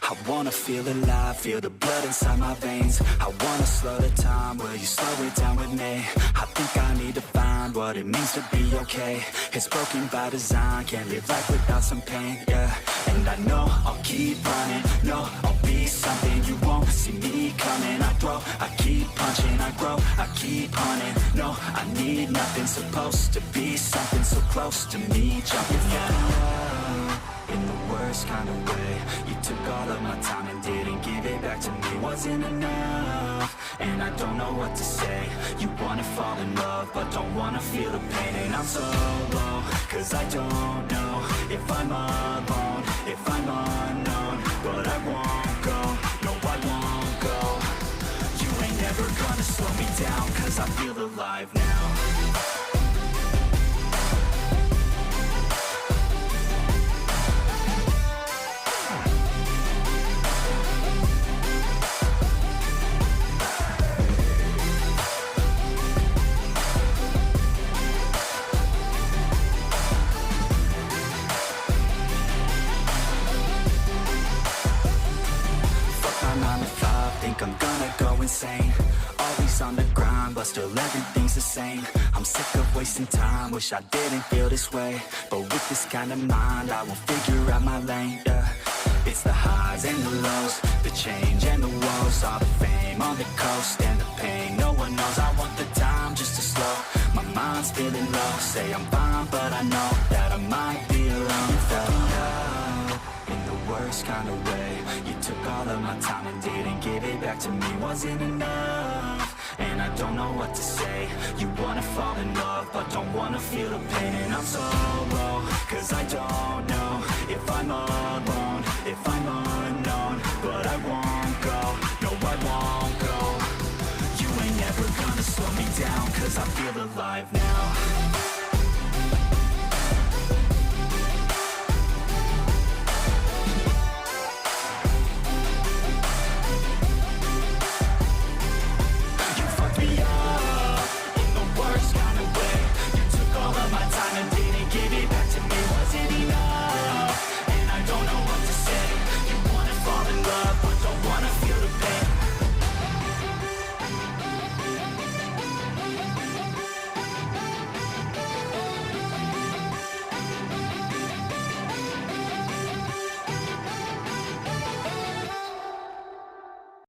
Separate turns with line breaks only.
I wanna feel alive, feel the blood inside my veins. I wanna slow the time, will you slow it down with me? I think I need to find what it means to be okay. It's broken by design, can't live life without some pain, yeah. And I know I'll keep running, no, I'll be something you won't see me coming. I grow, I keep punching, I grow, I keep hunting. No, I need nothing, supposed to be something so close to me. Jumping out in the worst kind of way. You took all of my time and didn't give it back to me. Wasn't enough, and I don't know what to say. You wanna fall in love, but don't wanna feel the pain. And I'm so low, cause I don't know if I'm alone, if I'm unknown. But I won't go, no I won't go. You ain't never gonna slow me down, cause I feel alive now. Think I'm gonna go insane. Always on the grind, but still everything's the same. I'm sick of wasting time, wish I didn't feel this way. But with this kind of mind, I will figure out my lane, yeah. It's the highs and the lows, the change and the woes. All the fame on the coast and the pain no one knows. I want the time just to slow, my mind's feeling low. Say I'm fine, but I know that I might be alone. You felt me up in the worst kind of way. You took all of my time and didn't give it back to me. Wasn't enough, and I don't know what to say. You wanna fall in love, but don't wanna feel the pain. And I'm so low, cause I don't know if I'm alone, if I'm unknown. But I won't go, no I won't go. You ain't never gonna slow me down, cause I feel alive now.